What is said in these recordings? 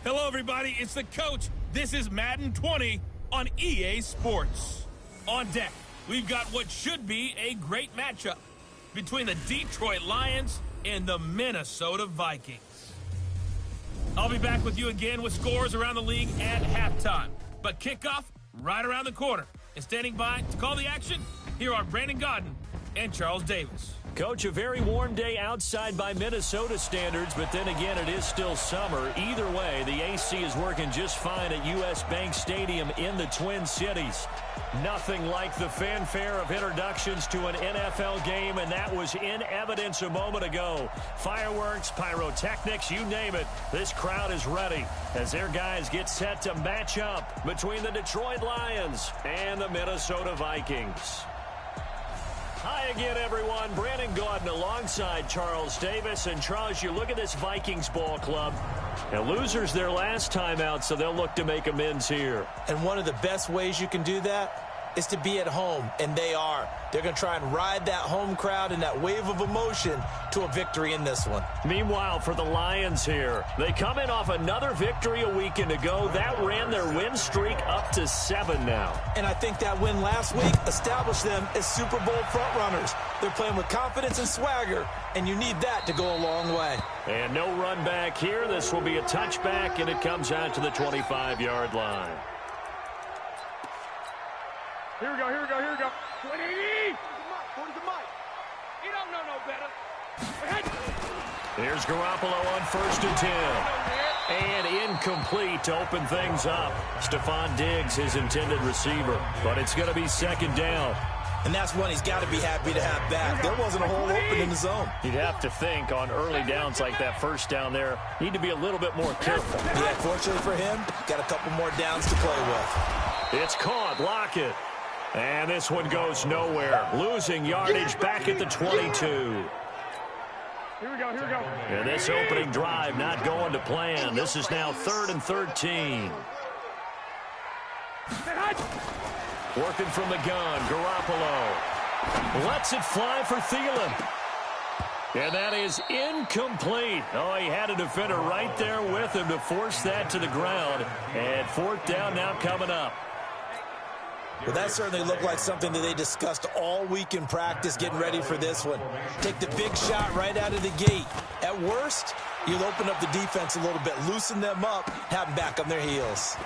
Hello, everybody. It's the coach. This is Madden 20 on EA Sports. On deck, we've got what should be a great matchup between the Detroit Lions and the Minnesota Vikings. I'll be back with you again with scores around the league at halftime. But kickoff right around the corner. And standing by to call the action, here are Brandon Godden and Charles Davis. Coach, a very warm day outside by Minnesota standards, but then again, it is still summer. Either way, the AC is working just fine at US Bank Stadium in the Twin Cities. Nothing like the fanfare of introductions to an NFL game, and that was in evidence a moment ago. Fireworks, pyrotechnics, you name it. This crowd is ready as their guys get set to match up between the Detroit Lions and the Minnesota Vikings. Hi again, everyone. Brandon Godden alongside Charles Davis. And Charles, you look at this Vikings ball club. And losers their last time out, so they'll look to make amends here. And one of the best ways you can do that is to be at home, and they are. They're going to try and ride that home crowd and that wave of emotion to a victory in this one. Meanwhile, for the Lions here, they come in off another victory a weekend ago. That ran their win streak up to 7 now. And I think that win last week established them as Super Bowl frontrunners. They're playing with confidence and swagger, and you need that to go a long way. And no run back here. This will be a touchback, and it comes out to the 25-yard line. Here we go, here we go, here we go. 180! He don't know no better. Here's Garoppolo on 1st and 10. And incomplete to open things up. Stephon Diggs, his intended receiver. But it's going to be 2nd down. And that's one he's got to be happy to have back. There wasn't a hole open in the zone. You'd have to think on early downs like that first down there, need to be a little bit more careful. Yeah, fortunately for him, got a couple more downs to play with. It's caught. Lockett. And this one goes nowhere. Losing yardage back at the 22. Here we go, here we go. And this opening drive not going to plan. This is now 3rd and 13. Working from the gun, Garoppolo lets it fly for Thielen. And that is incomplete. Oh, he had a defender right there with him to force that to the ground. And 4th down now coming up. Well, that certainly looked like something that they discussed all week in practice getting ready for this one. Take the big shot right out of the gate. At worst, you'll open up the defense a little bit, loosen them up, have them back on their heels.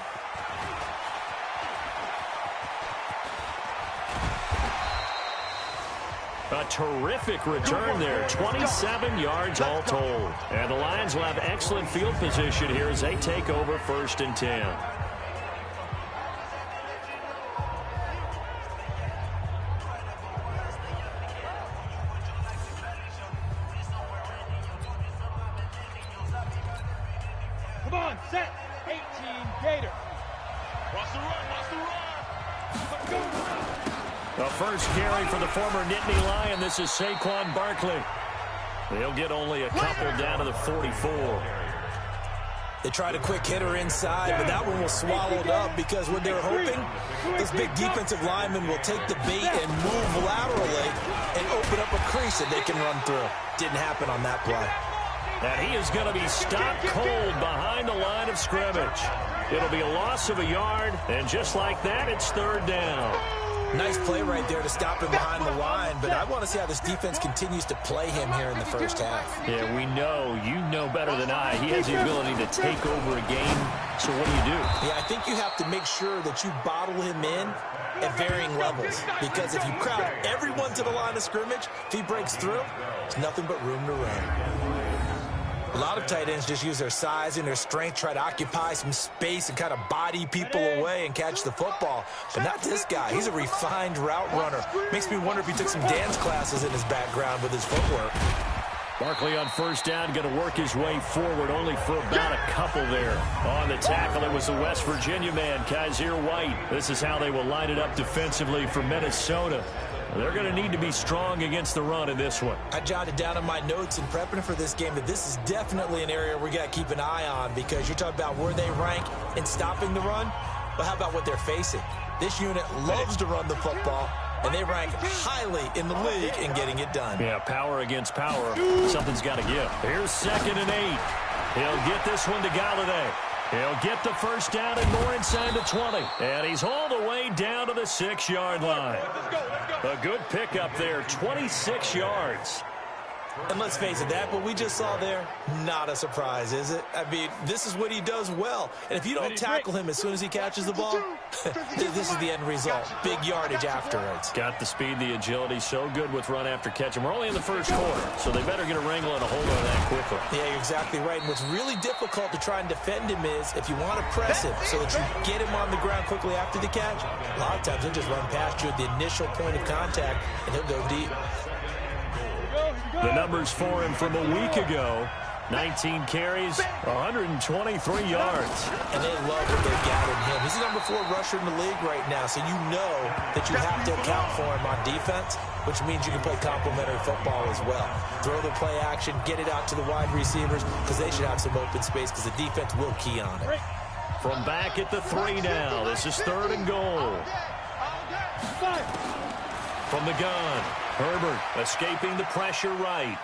A terrific return there, 27 yards all told. And the Lions will have excellent field position here as they take over 1st and 10. Come on, set. 18 Gator. Watch the run, The first carry for the former Nittany Lion. This is Saquon Barkley. They'll get only a couple down to the 44. They tried a quick hitter inside, but that one was swallowed up because what they're hoping, this big defensive lineman will take the bait and move laterally and open up a crease that they can run through. Didn't happen on that play. And he is going to be stopped cold behind the line of scrimmage. It'll be a loss of a yard, and just like that, it's 3rd down. Nice play right there to stop him behind the line, but I want to see how this defense continues to play him here in the first half. Yeah, we know. You know better than I. He has the ability to take over a game, so what do you do? Yeah, I think you have to make sure that you bottle him in at varying levels, because if you crowd everyone to the line of scrimmage, if he breaks through, there's nothing but room to run. A lot of tight ends just use their size and their strength, try to occupy some space and kind of body people away and catch the football. But not this guy. He's a refined route runner. Makes me wonder if he took some dance classes in his background with his footwork. Barkley on 1st down, going to work his way forward, only for about a couple there. On the tackle, it was the West Virginia man, Kaiser White. This is how they will line it up defensively for Minnesota. They're going to need to be strong against the run in this one. I jotted down in my notes in prepping for this game that this is definitely an area we got to keep an eye on, because you're talking about where they rank in stopping the run. But how about what they're facing? This unit loves to run the football, and they rank highly in the league in getting it done. Yeah, power against power. Something's got to give. Here's 2nd and 8. He'll get this one to Galladay. He'll get the first down and more inside the 20. And he's all the way down to the 6-yard line. A good pickup there, 26 yards. And let's face it, that what we just saw there, not a surprise, is it? I mean, this is what he does well. And if you don't tackle him as soon as he catches the ball, this is the end result. Big yardage afterwards. Got the speed, the agility, so good with run after catch. And we're only in the first quarter, so they better get a wrangle and a hold on that quickly. Yeah, you're exactly right. And what's really difficult to try and defend him is if you want to press him so that you get him on the ground quickly after the catch, a lot of times he'll just run past you at the initial point of contact, and he'll go deep. The numbers for him from a week ago, 19 carries, 123 yards. And they love what they've got in him. He's the number 4 rusher in the league right now, so you know that you have to account for him on defense, which means you can play complementary football as well. Throw the play action, get it out to the wide receivers, because they should have some open space, because the defense will key on it. From back at the 3 now, this is 3rd and goal. From the gun, Herbert escaping the pressure right.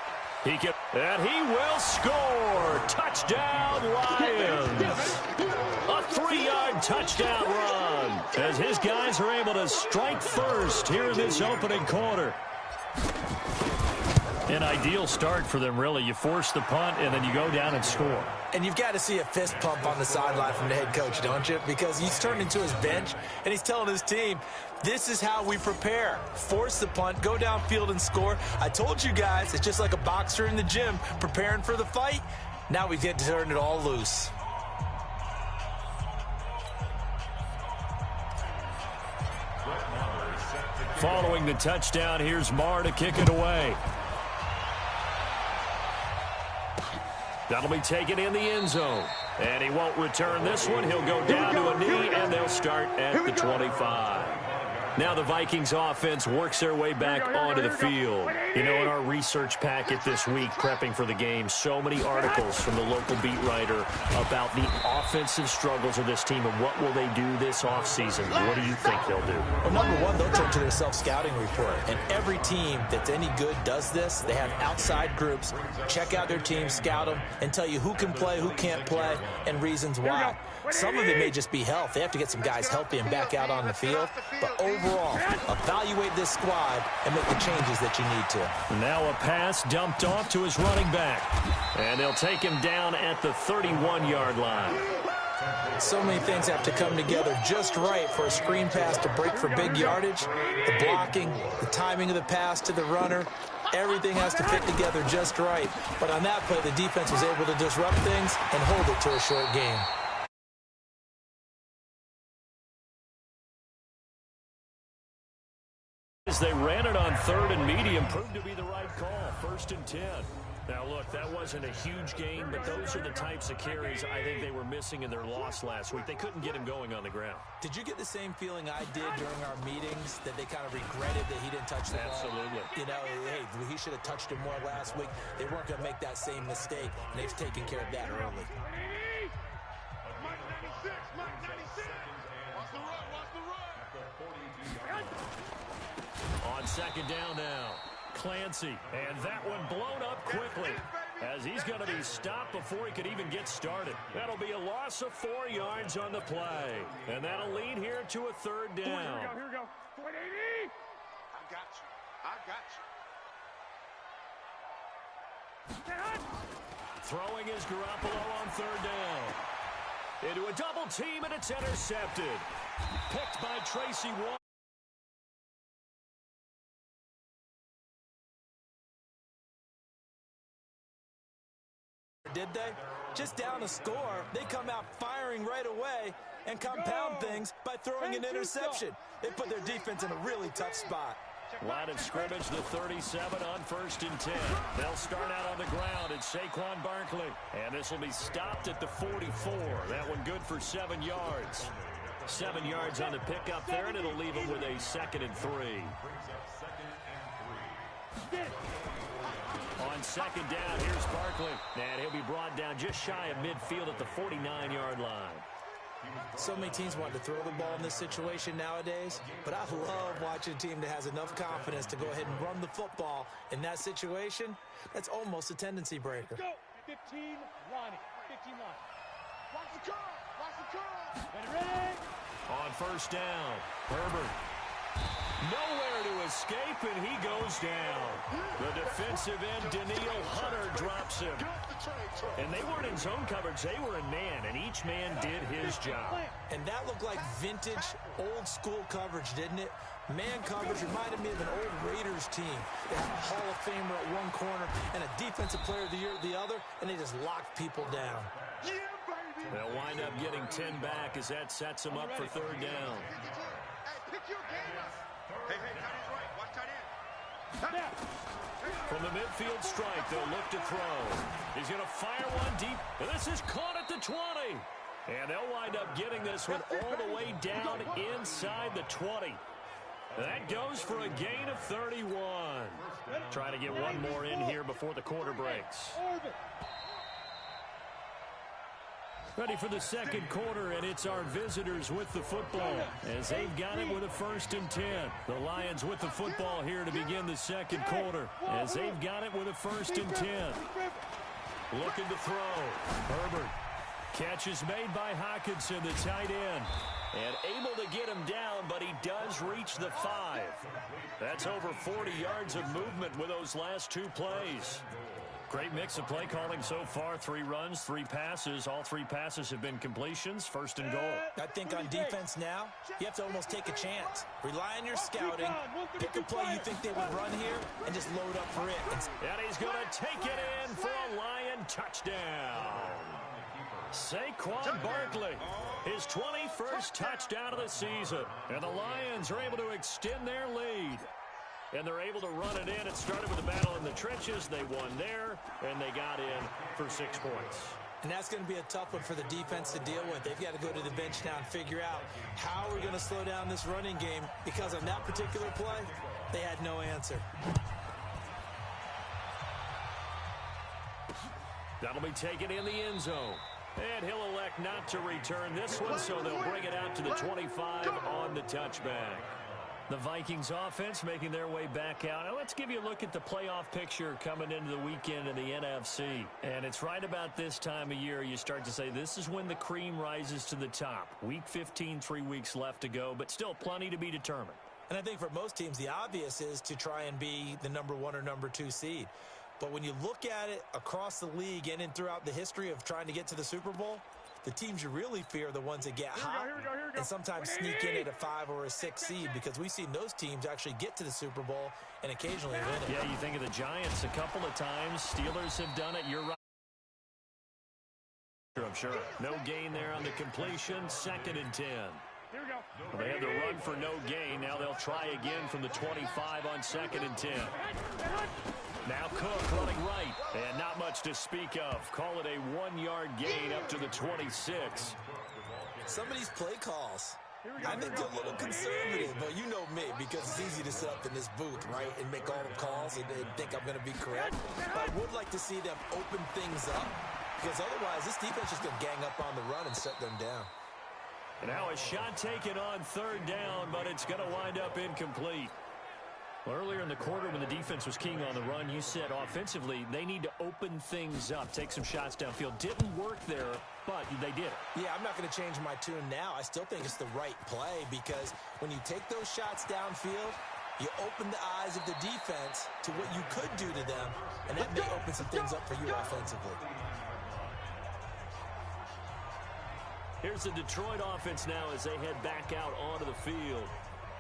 And he will score. Touchdown, Lions. A 3-yard touchdown run as his guys are able to strike first here in this opening quarter. An ideal start for them, really. You force the punt, and then you go down and score. And you've got to see a fist pump on the sideline from the head coach, don't you? Because he's turned into his bench, and he's telling his team, this is how we prepare. Force the punt, go downfield and score. I told you guys, it's just like a boxer in the gym preparing for the fight. Now we get to turn it all loose. Following the touchdown, here's Marr to kick it away. That'll be taken in the end zone. And he won't return this one. He'll go down to a knee, and they'll start at the 25. Now the Vikings offense works their way back onto the field. You know, in our research packet this week, prepping for the game, so many articles from the local beat writer about the offensive struggles of this team and what will they do this offseason. What do you think they'll do? Well, number one, they'll turn to their self-scouting report. And every team that's any good does this. They have outside groups, check out their team, scout them, and tell you who can play, who can't play, and reasons why. Some of it may just be health. They have to get some guys healthy and back out on the field. But overall, evaluate this squad and make the changes that you need to. Now a pass dumped off to his running back. And they'll take him down at the 31-yard line. So many things have to come together just right for a screen pass to break for big yardage. The blocking, the timing of the pass to the runner, everything has to fit together just right. But on that play, the defense was able to disrupt things and hold it to a short game. As they ran it on 3rd and medium, proved to be the right call. 1st and 10. Now, look, that wasn't a huge gain, but those are the types of carries I think they were missing in their loss last week. They couldn't get him going on the ground. Did you get the same feeling I did during our meetings, that they kind of regretted that he didn't touch the ball? Absolutely. You know, hey, he should have touched him more last week. They weren't going to make that same mistake, and they've taken care of that early. Mike 96, Mike 96. Watch the run, watch the run. On 2nd down now, Clancy, and that one blown up quickly as he's going to be stopped before he could even get started. That'll be a loss of 4 yards on the play, and that'll lead here to a 3rd down. Here we go. 180. I got you. Throwing is Garoppolo on 3rd down. Into a double team, and it's intercepted. Picked by Tracy Wall. Did they? Just down a score, they come out firing right away and compound things by throwing an interception. They put their defense in a really tough spot. Line of scrimmage, the 37 on 1st and 10. They'll start out on the ground. It's Saquon Barkley. And this will be stopped at the 44. That one good for 7 yards. 7 yards on the pickup there, and it'll leave them with a 2nd and 3. On 2nd down, here's Barkley. And he'll be brought down just shy of midfield at the 49-yard line. So many teams want to throw the ball in this situation nowadays, but I love watching a team that has enough confidence to go ahead and run the football in that situation. That's almost a tendency breaker. Go. 15, Ronnie. 15, Ronnie. Watch the curl. Watch the curl. Ready? On first down, Herbert. Nowhere to escape, and he goes down. The defensive end, Daniil Hunter, drops him. And they weren't in zone coverage. They were in man, and each man did his job. And that looked like vintage, old-school coverage, didn't it? Man coverage reminded me of an old Raiders team. They had a Hall of Famer at one corner and a Defensive Player of the Year at the other, and they just locked people down. Yeah, baby. They'll wind up getting 10 back as that sets them up for third down. Hey, pick your game up. Hey, tight end's right. Watch tight end. From the midfield strike, they'll look to throw. He's going to fire one deep. And this is caught at the 20. And they'll wind up getting this one all the way down inside the 20. That goes for a gain of 31. Trying to get one more in here before the quarter breaks. Ready for the second quarter, and it's our visitors with the football as they've got it with a 1st and 10. The Lions with the football here to begin the second quarter as they've got it with a 1st and 10. Looking to throw. Herbert. Catch is made by Hockenson, the tight end. And able to get him down, but he does reach the 5. That's over 40 yards of movement with those last 2 plays. Great mix of play calling so far. 3 runs, 3 passes. All 3 passes have been completions. 1st and goal. I think on defense now, you have to almost take a chance. Rely on your scouting. Pick a play you think they would run here and just load up for it. And he's going to take it in for a Lion touchdown. Saquon Barkley, his 21st touchdown of the season. And the Lions are able to extend their lead. And they're able to run it in. It started with a battle in the trenches. They won there, and they got in for 6 points. And that's going to be a tough one for the defense to deal with. They've got to go to the bench now and figure out how we're going to slow down this running game, because on that particular play, they had no answer. That'll be taken in the end zone. And he'll elect not to return this one, so they'll bring it out to the 25 on the touchback. The Vikings offense making their way back out. Now let's give you a look at the playoff picture coming into the weekend in the NFC. And it's right about this time of year you start to say this is when the cream rises to the top. Week 15, 3 weeks left to go, but still plenty to be determined. And I think for most teams, the obvious is to try and be the number 1 or number 2 seed. But when you look at it across the league and throughout the history of trying to get to the Super Bowl, the teams you really fear are the ones that get hot and sometimes sneak in at a 5 or a 6 seed, because we've seen those teams actually get to the Super Bowl and occasionally win it. Yeah, you think of the Giants a couple of times. Steelers have done it. You're right. I'm sure. No gain there on the completion. 2nd and 10. Well, they had the run for no gain. Now they'll try again from the 25 on 2nd and 10. Now Cook running right, and not much to speak of. Call it a 1-yard gain up to the 26. Some of these play calls, I think they're a little conservative, but you know me, because it's easy to sit up in this booth, right, and make all the calls and think I'm going to be correct. But I would like to see them open things up, because otherwise this defense is going to gang up on the run and shut them down. And now a shot taken on 3rd down, but it's going to wind up incomplete. Well, earlier in the quarter when the defense was king on the run, you said offensively they need to open things up, take some shots downfield. Didn't work there, but they did it. Yeah, I'm not going to change my tune now. I still think it's the right play, because when you take those shots downfield, you open the eyes of the defense to what you could do to them, and that may open some things up for you offensively. Here's the Detroit offense now as they head back out onto the field.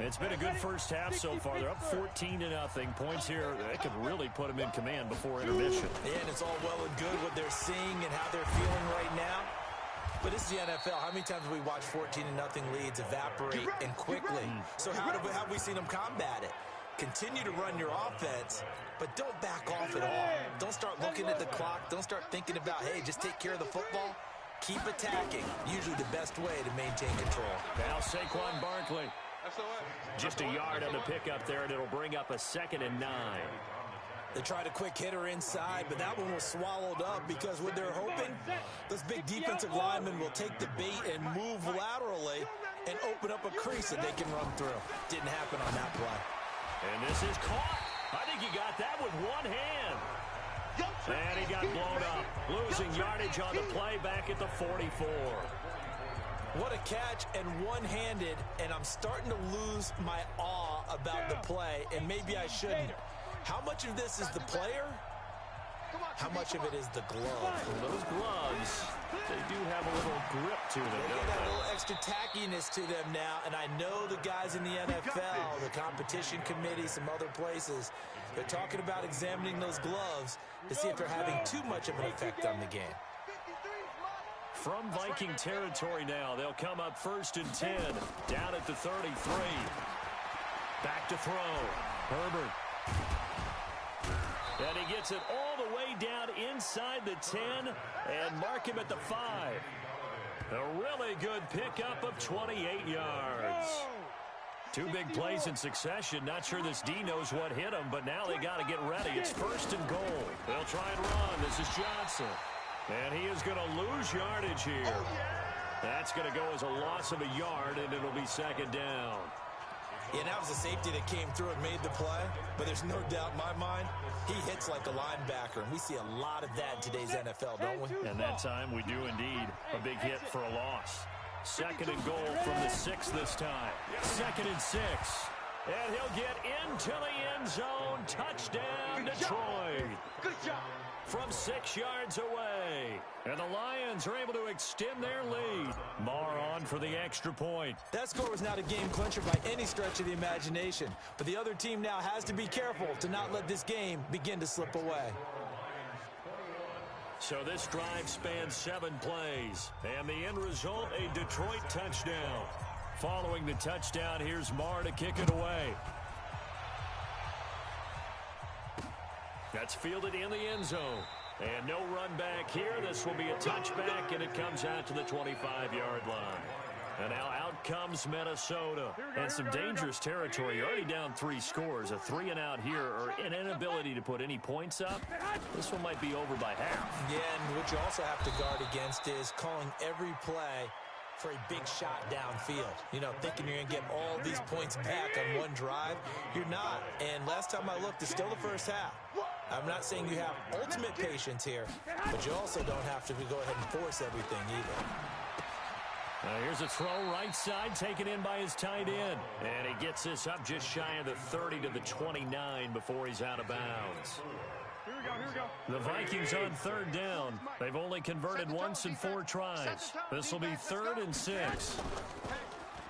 It's been a good first half so far. They're up 14-0. Points here, they could really put them in command before intermission. Yeah, and it's all well and good what they're seeing and how they're feeling right now. But this is the NFL. How many times have we watched 14-0 leads evaporate and quickly? So how have we seen them combat it? Continue to run your offense, but don't back off at all. Don't start looking at the clock. Don't start thinking about, hey, just take care of the football. Keep attacking. Usually the best way to maintain control. Now Saquon Barkley. Just a yard on the pickup there, and it'll bring up a 2nd and 9. They tried a quick hitter inside, but that one was swallowed up, because what they're hoping, those big defensive linemen will take the bait and move laterally and open up a crease that they can run through. Didn't happen on that play. And this is caught. I think he got that with one hand. And he got blown up. Losing yardage on the play back at the 44. What a catch and one-handed, and I'm starting to lose my awe about the play, and maybe I shouldn't. How much of this is the player? How much of it is the glove? Those gloves, they do have a little grip to them, They don't got they? a little extra tackiness to them now, and I know the guys in the NFL, the competition committee, some other places, they're talking about examining those gloves to see if they're having too much of an effect on the game. From Viking territory now, they'll come up 1st and 10, down at the 33. Back to throw. Herbert. And he gets it all the way down inside the 10 and mark him at the 5. A really good pickup of 28 yards. Two big plays in succession. Not sure this D knows what hit him, but now they got to get ready. It's 1st and goal. They'll try and run. This is Johnson. And he is going to lose yardage here. That's going to go as a loss of a yard, and it'll be 2nd down. Yeah, that was a safety that came through and made the play, but there's no doubt in my mind, he hits like a linebacker, and we see a lot of that in today's NFL, don't we? And that time we do indeed. A big hit for a loss. 2nd and goal from the 6 this time. 2nd and 6. And he'll get into the end zone. Touchdown, Detroit. Good job. From 6 yards away. And the Lions are able to extend their lead. Marr on for the extra point. That score was not a game clincher by any stretch of the imagination, but the other team now has to be careful to not let this game begin to slip away. So this drive spans 7 plays, and the end result, a Detroit touchdown. Following the touchdown, here's Marr to kick it away. That's fielded in the end zone. And no run back here. This will be a touchback, and it comes out to the 25-yard line. And now out comes Minnesota. And some dangerous territory. You're already down 3 scores. A 3-and-out here, or an inability to put any points up. This one might be over by half. Yeah, and what you also have to guard against is calling every play for a big shot downfield. You know, thinking you're going to get all these points back on one drive. You're not. And last time I looked, it's still the first half. I'm not saying you have ultimate patience here, but you also don't have to go ahead and force everything either. Here's a throw right side taken in by his tight end. And he gets this up just shy of the 30 to the 29 before he's out of bounds. Here we go. The Vikings on 3rd down. They've only converted once in 4 tries. This will be 3rd and 6.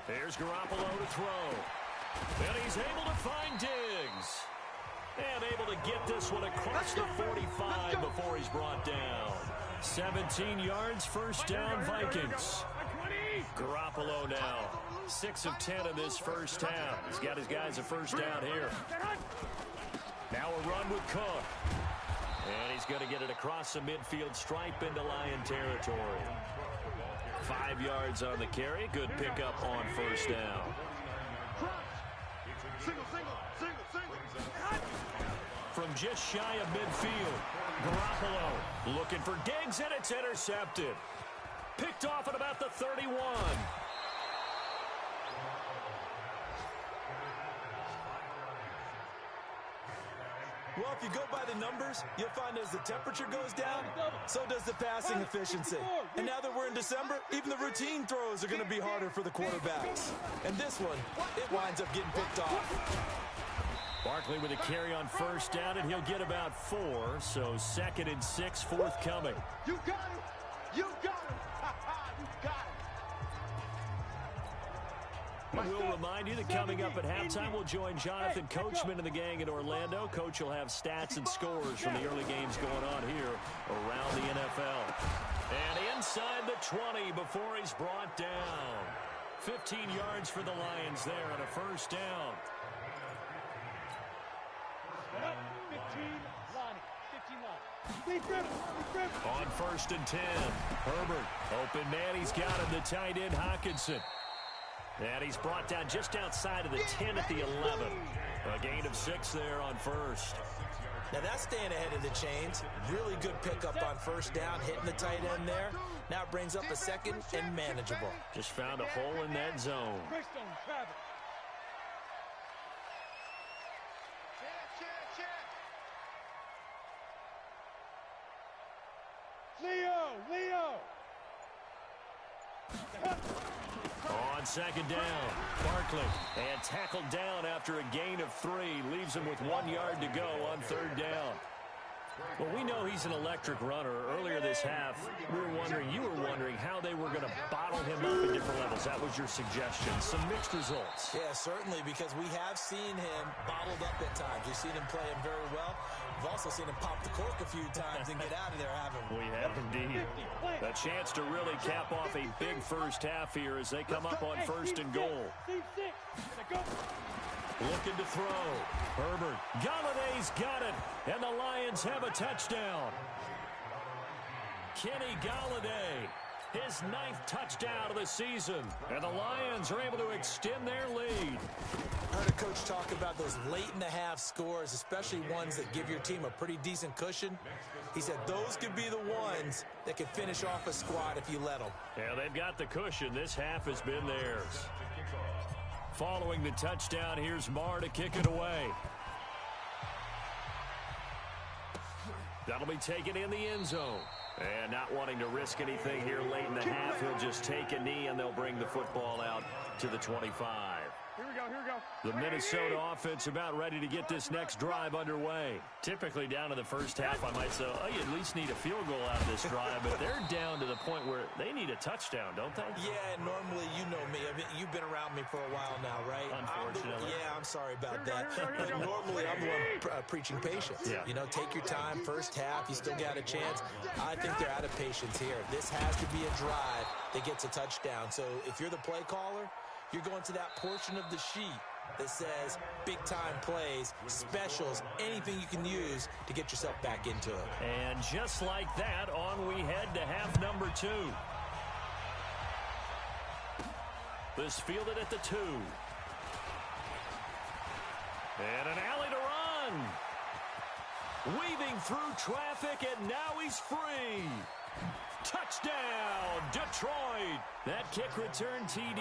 Here's Garoppolo to throw. And he's able to find Diggs. And able to get this one across the 45 before he's brought down. 17 yards, 1st down, Vikings. Garoppolo now. 6 of 10 in this first half. He's got his guys a 1st down here. Now a run with Cook. And he's going to get it across the midfield stripe into Lion territory. 5 yards on the carry. Good pickup on 1st down. Single. From just shy of midfield, Garoppolo looking for Diggs, and it's intercepted. Picked off at about the 31. Well, if you go by the numbers, you'll find as the temperature goes down, so does the passing efficiency. And now that we're in December, even the routine throws are going to be harder for the quarterbacks. And this one, it winds up getting picked off. Barkley with a carry on 1st down, and he'll get about 4, so 2nd and 6 forthcoming. You got him. You got him. You got him. We'll remind you that coming up at halftime, we'll join Jonathan Coachman and the gang in Orlando. Coach will have stats and scores from the early games going on here around the NFL. And inside the 20 before he's brought down. 15 yards for the Lions there on a 1st down. 15 line. On 1st and 10, Herbert, open man, he's got him, the tight end Hockenson. And he's brought down just outside of the 10 at the 11. A gain of 6 there on 1st. Now that's staying ahead of the chains. Really good pickup on 1st down, hitting the tight end there. Now it brings up a 2nd and manageable. Just found a hole in that zone. Leo! On second down, Barkley, and tackled down after a gain of 3. Leaves him with 1 yard to go on third down. Well, we know he's an electric runner. Earlier this half, you were wondering how they were going to bottle him up at different levels. That was your suggestion. Some mixed results. Yeah, certainly, because we have seen him bottled up at times. We've seen him play him very well. We've also seen him pop the cork a few times and get out of there, haven't we? We have indeed. A chance to really cap off a big first half here as they come up on first and goal. Looking to throw. Herbert. Galladay's got it. And the Lions have a touchdown. Kenny Galladay, his 9th touchdown of the season. And the Lions are able to extend their lead. I heard a coach talk about those late-in-the-half scores, especially ones that give your team a pretty decent cushion. He said those could be the ones that could finish off a squad if you let them. Yeah, they've got the cushion. This half has been theirs. Following the touchdown, here's Marr to kick it away. That'll be taken in the end zone. And not wanting to risk anything here late in the half, he'll just take a knee and they'll bring the football out to the 25. Here we go. The Minnesota offense about ready to get this next drive underway. Typically down to the first half, I might say, oh, you at least need a field goal out of this drive, but they're down to the point where they need a touchdown, don't they? Yeah, normally, you know me. I mean, you've been around me for a while now, right? Unfortunately. I'm sorry about that. But normally, I'm the one preaching patience. Yeah. You know, take your time, first half, you still got a chance. I think they're out of patience here. This has to be a drive that gets a touchdown. So if you're the play caller, you're going to that portion of the sheet that says big-time plays, specials, anything you can use to get yourself back into it. And just like that, on we head to half number 2. This fielded at the 2. And an alley to run. Weaving through traffic, and now he's free. Touchdown, Detroit. That kick return TD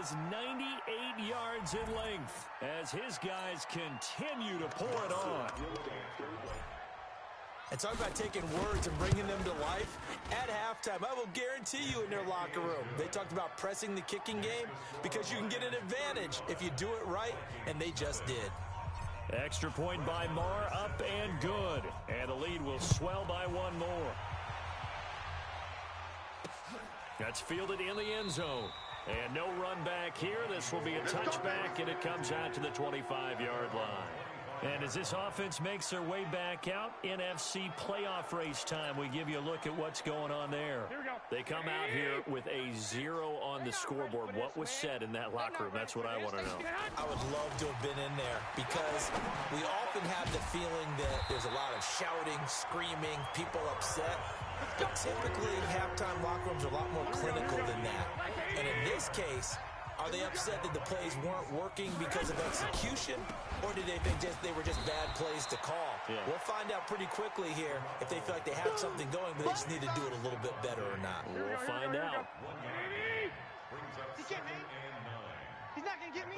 is 98 yards in length as his guys continue to pour it on. And talk about taking words and bringing them to life. At halftime, I will guarantee you in their locker room, they talked about pressing the kicking game because you can get an advantage if you do it right, and they just did. Extra point by Marr, up and good. And the lead will swell by 1 more. That's fielded in the end zone. And no run back here. This will be a touchback, and it comes out to the 25-yard line. And as this offense makes their way back out, NFC playoff race time, we give you a look at what's going on there. They come out here with a 0 on the scoreboard. What was said in that locker room? That's what I want to know. I would love to have been in there because we often have the feeling that there's a lot of shouting, screaming, people upset. But typically, halftime locker rooms are a lot more clinical than that. And in this case, are they upset that the plays weren't working because of execution, or did they think they were just bad plays to call? Yeah. We'll find out pretty quickly here if they feel like they have something going, but they just need to do it a little bit better or not. We'll find out. He can't, man. He's not going to get me.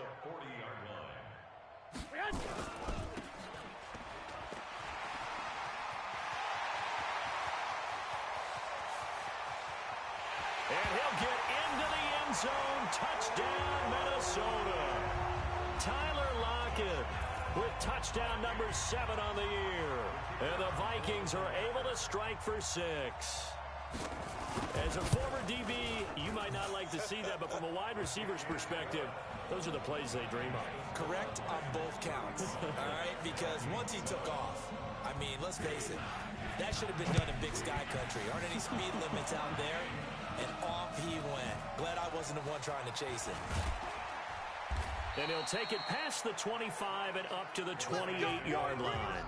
And he'll get into the end zone. Touchdown, Minnesota. Tyler Lockett with touchdown number 7 on the year. And the Vikings are able to strike for 6. As a former DB, you might not like to see that, but from a wide receiver's perspective, those are the plays they dream of. Correct on both counts, all right? Because once he took off, I mean, let's face it, that should have been done in Big Sky Country. Aren't any speed limits out there? And off he went. Glad I wasn't the one trying to chase it. And he'll take it past the 25 and up to the 28-yard line.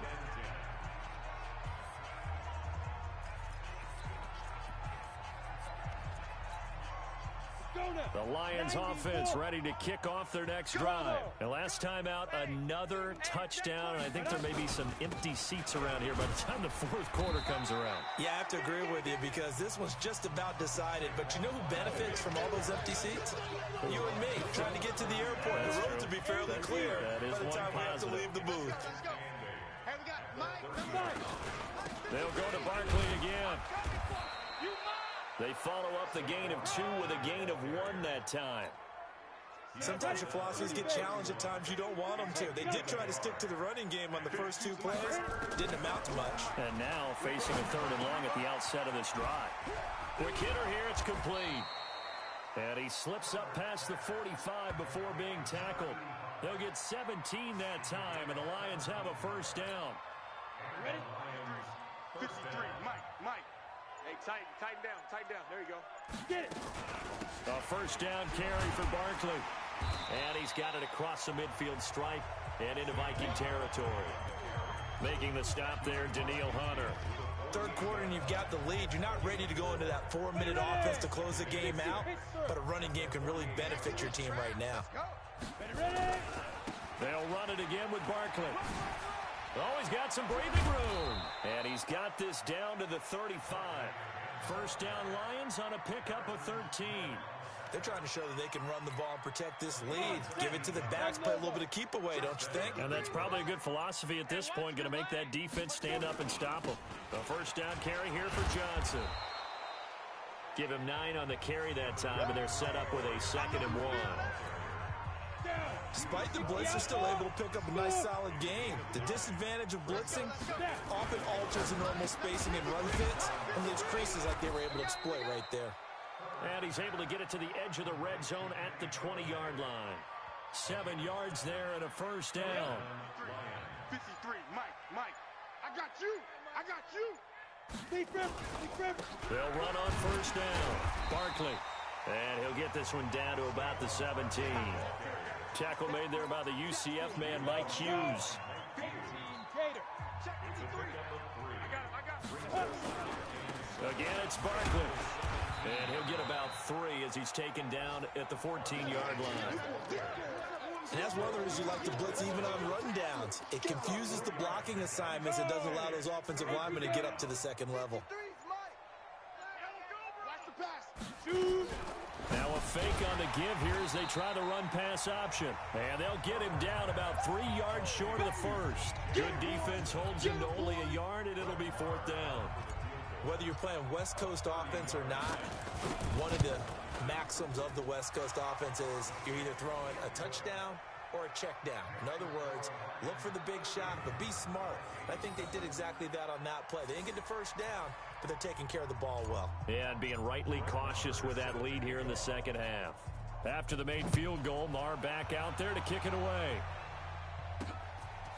The Lions offense ready to kick off their next drive. And last time out, another touchdown. And I think there may be some empty seats around here by the time the fourth quarter comes around. Yeah, I have to agree with you because this one's just about decided. But you know who benefits from all those empty seats? You and me, trying to get to the airport. That's the road true. to be fairly clear That is by the one time we have to positive. leave the booth. Hey, we got Mike. They'll go to Barkley again. They follow up the gain of 2 with a gain of 1 that time. Sometimes your philosophies get challenged at times you don't want them to. They did try to stick to the running game on the first 2 plays. Didn't amount to much. And now facing a 3rd and long at the outset of this drive. Quick hitter here, it's complete. And he slips up past the 45 before being tackled. They'll get 17 that time, and the Lions have a first down. Ready? 53, Mike. Hey, tighten down. There you go. Get it. A first down carry for Barkley. And he's got it across the midfield stripe and into Viking territory. Making the stop there, Daniil Hunter. 3rd quarter and you've got the lead. You're not ready to go into that 4-minute offense to close the game out, but a running game can really benefit your team right now. They'll run it again with Barkley. Oh, he's got some breathing room. And he's got this down to the 35. First down Lions on a pickup of 13. They're trying to show that they can run the ball and protect this lead. Give it to the backs, play a little bit of keep away, don't you think? And that's probably a good philosophy at this point, going to make that defense stand up and stop them. The first down carry here for Johnson. Give him 9 on the carry that time, and they're set up with a 2nd and 1. Despite the blitz, they're still able to pick up a nice, solid game. The disadvantage of blitzing often alters the normal spacing and run fits and leaves creases like they were able to exploit right there. And he's able to get it to the edge of the red zone at the 20-yard line. 7 yards there and a first down. 53, Mike. I got you. They'll run on first down. Barkley. And he'll get this one down to about the 17. Tackle made there by the UCF man, Mike Hughes. Again, it's Barkley. And he'll get about 3 as he's taken down at the 14-yard line. And that's one of the reasons you like to blitz even on run downs. It confuses the blocking assignments and doesn't allow those offensive linemen to get up to the 2nd level. Now a fake on the give here as they try the run-pass option. And they'll get him down about 3 yards short of the first. Good defense holds him to only a yard, and it'll be 4th down. Whether you're playing West Coast offense or not, one of the maxims of the West Coast offense is you're either throwing a touchdown or a check down. In other words, look for the big shot, but be smart. I think they did exactly that on that play. They didn't get the first down, but they're taking care of the ball well. Yeah, and being rightly cautious with that lead here in the 2nd half. After the made field goal, Marr back out there to kick it away.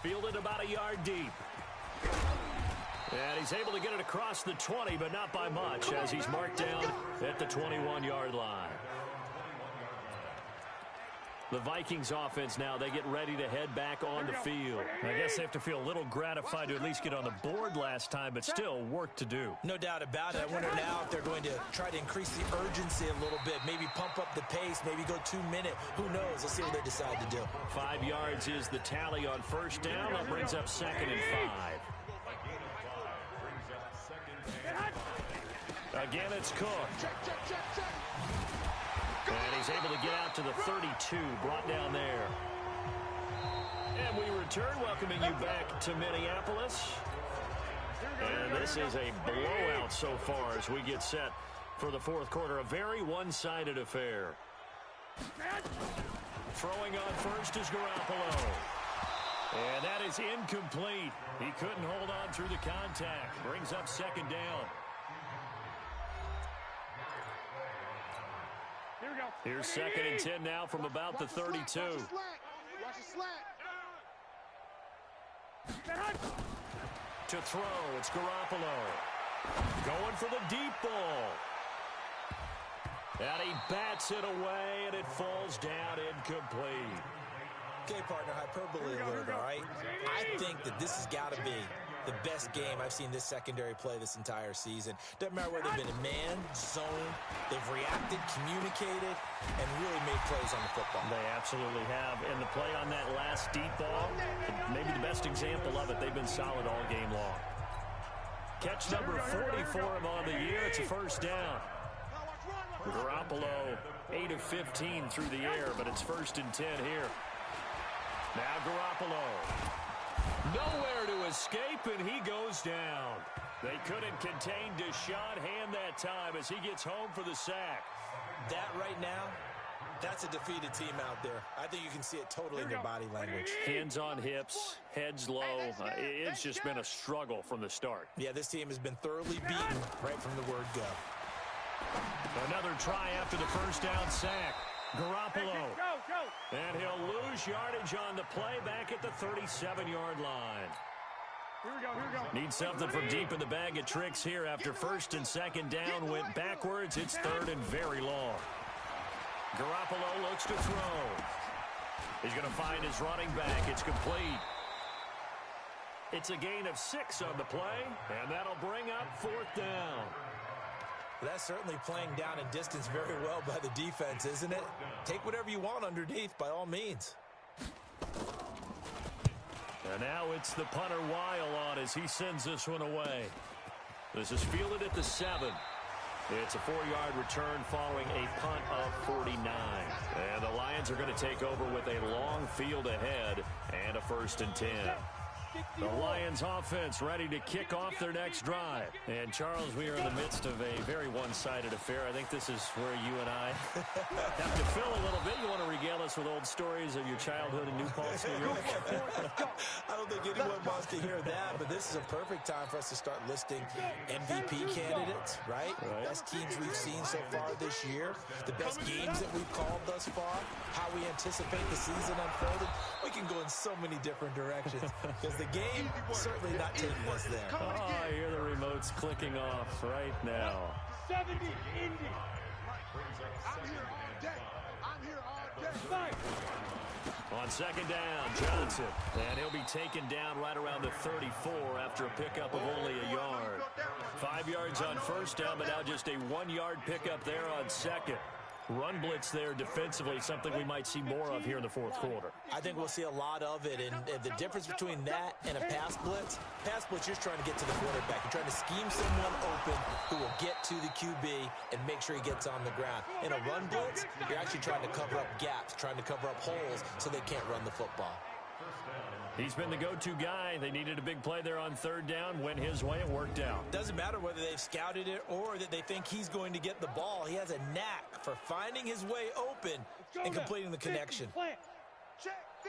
Fielded about a yard deep. And he's able to get it across the 20, but not by much, as he's marked down at the 21-yard line. The Vikings offense now, they get ready to head back on the field. I guess they have to feel a little gratified to at least get on the board last time, but still work to do. No doubt about it. I wonder now if they're going to try to increase the urgency a little bit, maybe pump up the pace, maybe go 2-minute. Who knows? Let's see what they decide to do. 5 yards is the tally on first down. That brings up 2nd and 5. Again, it's Cook. And he's able to get out to the 32, brought down there. And we return, welcoming you back to Minneapolis. And this is a blowout so far as we get set for the 4th quarter. A very one-sided affair. Throwing on first is Garoppolo. And that is incomplete. He couldn't hold on through the contact. Brings up 2nd down. Here we go. Here's 2nd and 10 now from about the 32. Watch the slant. To throw, it's Garoppolo. Going for the deep ball. And he bats it away, and it falls down incomplete. Okay, partner, hyperbole alert, all right? I think that this has got to be the best game I've seen this secondary play this entire season. Doesn't matter whether they've been in man, zone, they've reacted, communicated, and really made plays on the football. They absolutely have. And the play on that last deep ball, maybe the best example of it, they've been solid all game long. Catch number 40 for him on the year. It's a first down. Garoppolo, 8 of 15 through the air, but it's 1st and 10 here. Now Garoppolo. Nowhere to escape, and he goes down. They couldn't contain Deshaun Hand that time as he gets home for the sack. That right now, that's a defeated team out there. I think you can see it totally in their body language. Hands on hips, heads low. It's just been a struggle from the start. Yeah, this team has been thoroughly beaten right from the word go. Another try after the first down sack. Garoppolo. And he'll lose yardage on the play back at the 37-yard line. Here we go. Need something from deep in the bag of tricks here after first and second down went backwards. It's third and very long. Garoppolo looks to throw. He's going to find his running back. It's complete. It's a gain of 6 on the play, and that'll bring up fourth down. That's certainly playing down and distance very well by the defense, isn't it? Take whatever you want underneath, by all means. And now it's the punter Weil on as he sends this one away. This is fielded at the 7. It's a 4-yard return following a punt of 49. And the Lions are going to take over with a long field ahead and a 1st and 10. The Lions offense ready to kick off their next drive. And, Charles, we are in the midst of a very one-sided affair. I think this is where you and I have to fill a little bit. You want to regale us with old stories of your childhood in New Paltz, New York? I don't think anyone wants to hear that, but this is a perfect time for us to start listing MVP candidates, right? Best teams we've seen so far this year, the best games that we've called thus far, how we anticipate the season unfolding. We can go in so many different directions because the game certainly not taking us there. Oh, I hear the remotes clicking off right now. 70 Indy. I'm here all day. I'm here all day. On second down, Johnson. And he'll be taken down right around the 34 after a pickup of only a yard. 5 yards on first down, but now just a 1-yard pickup there on second. Run blitz there defensively, something we might see more of here in the fourth quarter. I think we'll see a lot of it, and the difference between that and a pass blitz, you're just trying to get to the quarterback. You're trying to scheme someone open who will get to the QB and make sure he gets on the ground. In a run blitz, you're actually trying to cover up gaps, trying to cover up holes so they can't run the football. He's been the go-to guy. They needed a big play there on third down. Went his way. It worked out. Doesn't matter whether they've scouted it or that they think he's going to get the ball. He has a knack for finding his way open and completing the connection.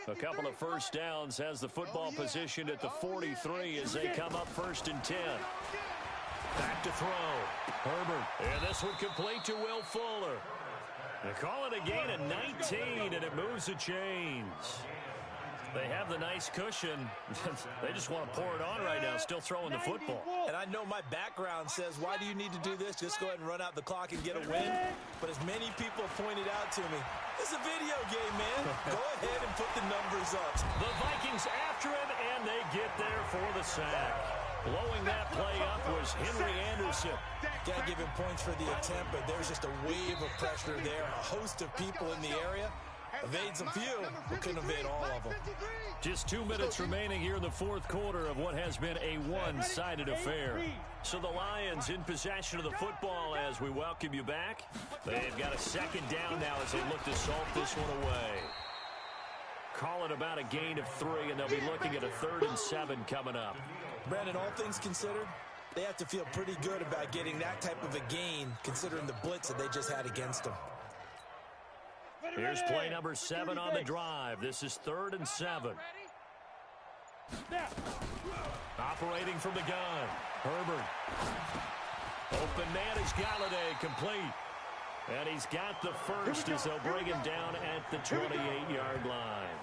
A couple of first downs has the football positioned at the 43 as they come up 1st and 10. Back to throw. Herbert. And this one complete to Will Fuller. They call it a gain of 19, and it moves the chains. They have the nice cushion. They just want to pour it on right now, still throwing the football. And I know my background says, why do you need to do this? Just go ahead and run out the clock and get a win. But as many people have pointed out to me, it's a video game, man. Go ahead and put the numbers up. The Vikings after him, and they get there for the sack. Blowing that play up was Henry Anderson. Got to give him points for the attempt, but there's just a wave of pressure there. A host of people in the area. Evades a few, but couldn't evade all of them. Just 2 minutes remaining here in the fourth quarter of what has been a one-sided affair. So the Lions in possession of the football as we welcome you back. They've got a second down now as they look to salt this one away. Call it about a gain of 3, and they'll be looking at a 3rd and 7 coming up. Brandon, all things considered, they have to feel pretty good about getting that type of a gain considering the blitz that they just had against them. Here's play number 7 on the drive. This is 3rd and 7. Operating from the gun. Herbert. Open man is Galladay, complete. And he's got the first as they'll bring him down at the 28-yard line.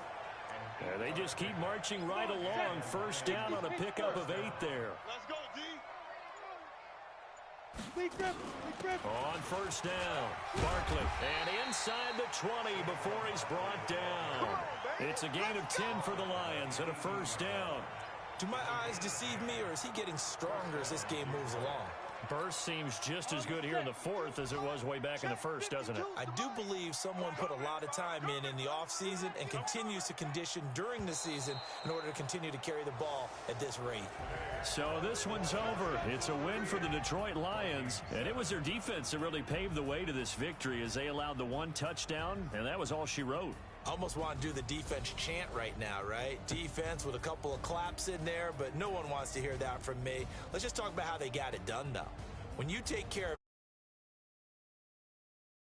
And they just keep marching right along. First down on a pickup of 8 there. Let's go, D. On first down, Barkley. And inside the 20 before he's brought down. It's a gain of 10 for the Lions and a first down. Do my eyes deceive me, or is he getting stronger as this game moves along? Burst seems just as good here in the fourth as it was way back in the first, doesn't it? I do believe someone put a lot of time in the offseason and continues to condition during the season in order to continue to carry the ball at this rate. So this one's over. It's a win for the Detroit Lions, and it was their defense that really paved the way to this victory as they allowed the 1 touchdown, and that was all she wrote. I almost want to do the defense chant right now, right? Defense with a couple of claps in there, but no one wants to hear that from me. Let's just talk about how they got it done, though. When you take care of